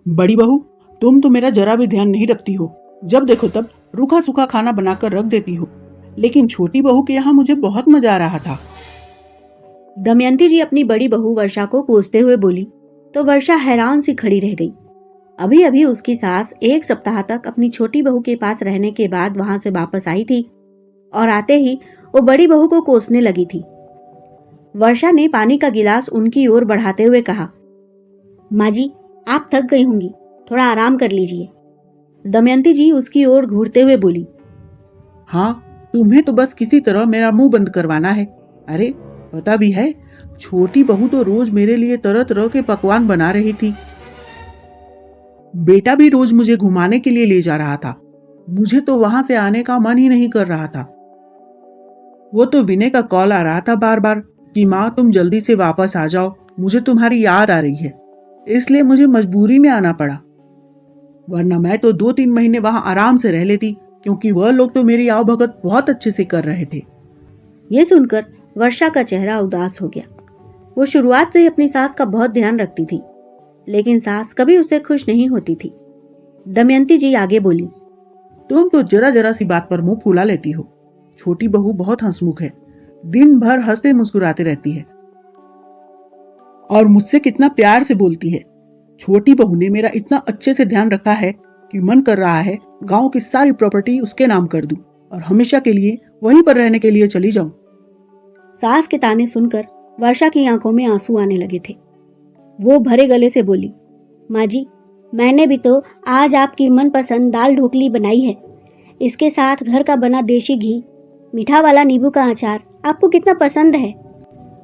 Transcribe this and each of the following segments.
बड़ी बहू, तुम तो मेरा जरा भी ध्यान नहीं रखती हो। जब देखो तब रूखा सूखा खाना बनाकर रख देती हो। लेकिन छोटी बहू के यहाँ मुझे बहुत मजा आ रहा था। दमयंती जी अपनी बड़ी बहू वर्षा को कोसते हुए बोली तो वर्षा हैरान सी खड़ी रह गई। अभी अभी उसकी सास 1 सप्ताह तक अपनी छोटी बहू के पास रहने के बाद वहां से वापस आई थी और आते ही वो बड़ी बहू को कोसने लगी थी। वर्षा ने पानी का गिलास उनकी ओर बढ़ाते हुए कहा, माँ जी, आप थक गई होंगी, थोड़ा आराम कर लीजिए। दमयंती जी उसकी ओर घूरते हुए बोली, हाँ, तुम्हें तो बस किसी तरह मेरा मुंह बंद करवाना है। अरे पता भी है, छोटी बहू तो रोज मेरे लिए तरह तरह के पकवान बना रही थी। बेटा भी रोज मुझे घुमाने के लिए ले जा रहा था। मुझे तो वहां से आने का मन ही नहीं कर रहा था। वो तो विनय का कॉल आ रहा था बार बार कि माँ तुम जल्दी से वापस आ जाओ, मुझे तुम्हारी याद आ रही है। इसलिए मुझे मजबूरी में आना पड़ा, वरना मैं तो 2-3 महीने वहां आराम से रह लेती, क्योंकि वह लोग तो मेरी आवभगत बहुत अच्छे से कर रहे थे। ये सुनकर वर्षा का चेहरा उदास हो गया। वो शुरुआत से ही अपनी सास का बहुत ध्यान रखती थी, लेकिन सास कभी उससे खुश नहीं होती थी। दमयंती जी आगे बोली, तुम तो जरा जरा सी बात पर मुंह फुला लेती हो। छोटी बहू बहुत हंसमुख है, दिन भर हंसते मुस्कुराते रहती है और मुझसे कितना प्यार से बोलती है। छोटी बहू ने मेरा इतना अच्छे से ध्यान रखा है कि मन कर रहा है गांव की सारी प्रॉपर्टी उसके नाम कर दूं और हमेशा के लिए वहीं पर रहने के लिए चली जाऊं। सास के ताने सुनकर वर्षा की आंखों में आंसू आने लगे थे। वो भरे गले से बोली, माँ जी, मैंने भी तो आज आपकी मनपसंद दाल ढोकली बनाई है। इसके साथ घर का बना देशी घी, मीठा वाला नींबू का अचार आपको कितना पसंद है।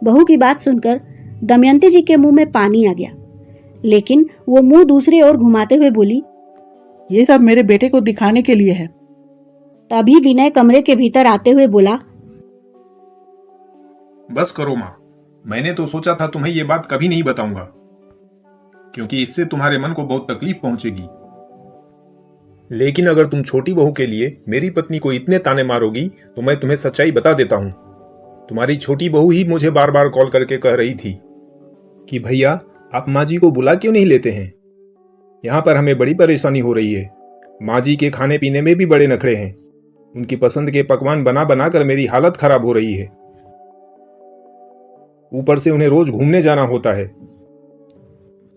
बहू की बात सुनकर दमयंती जी के मुंह में पानी आ गया, लेकिन वो मुंह दूसरी ओर घुमाते हुए बोली, ये सब मेरे बेटे को दिखाने के लिए है। तभी विनय कमरे के भीतर आते हुए बोला, बस करो माँ, मैंने तो सोचा था तुम्हें ये बात कभी नहीं बताऊंगा, क्योंकि इससे तुम्हारे मन को बहुत तकलीफ पहुंचेगी। लेकिन अगर तुम छोटी बहू के लिए मेरी पत्नी को इतने ताने मारोगी तो मैं तुम्हें सच्चाई बता देता हूं। तुम्हारी छोटी बहू ही मुझे बार बार कॉल करके कह रही थी कि भैया आप माँ जी को बुला क्यों नहीं लेते हैं, यहां पर हमें बड़ी परेशानी हो रही है। माँ जी के खाने पीने में भी बड़े नखरे हैं, उनकी पसंद के पकवान बना बना कर मेरी हालत खराब हो रही है। ऊपर से उन्हें रोज घूमने जाना होता है।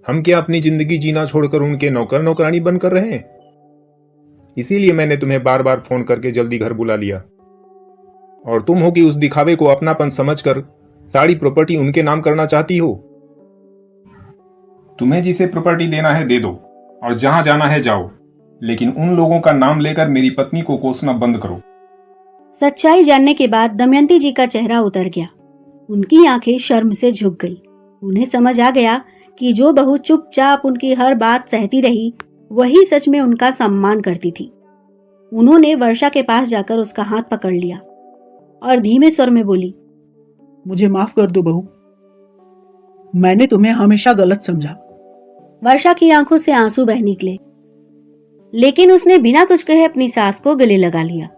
हम क्या अपनी जिंदगी जीना छोड़कर उनके नौकर नौकरानी बनकर रहे हैं? इसीलिए मैंने तुम्हें बार बार फोन करके जल्दी घर बुला लिया। और तुम हो कि उस दिखावे को अपनापन समझकर सारी प्रॉपर्टी उनके नाम करना चाहती हो। तुम्हें जिसे प्रॉपर्टी देना है दे दो और जहां जाना है जाओ, लेकिन उन लोगों का नाम लेकर मेरी पत्नी को कोसना बंद करो। सच्चाई जानने के बाद दमयंती जी का चेहरा उतर गया। उनकी आंखें शर्म से झुक गई। उन्हें समझ आ गया कि जो बहू चुपचाप उनकी हर बात सहती रही, वही सच में उनका सम्मान करती थी। उन्होंने वर्षा के पास जाकर उसका हाथ पकड़ लिया और धीमे स्वर में बोली, मुझे माफ कर दो बहू, मैंने तुम्हें हमेशा गलत समझा। वर्षा की आंखों से आंसू बह निकले, लेकिन उसने बिना कुछ कहे अपनी सास को गले लगा लिया।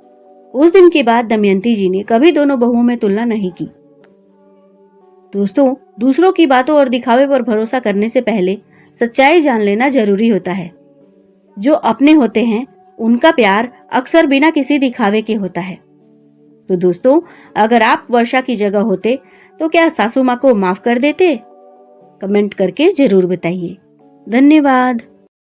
उस दिन के बाद दमयंती जी ने कभी दोनों बहुओं में तुलना नहीं की। दोस्तों, दूसरों की बातों और दिखावे पर भरोसा करने से पहले सच्चाई जान लेना जरूरी होता है। जो अपने होते हैं उनका प्यार अक्सर बिना किसी दिखावे के होता है। तो दोस्तों, अगर आप वर्षा की जगह होते तो क्या सासू माँ को माफ कर देते? कमेंट करके जरूर बताइए। धन्यवाद।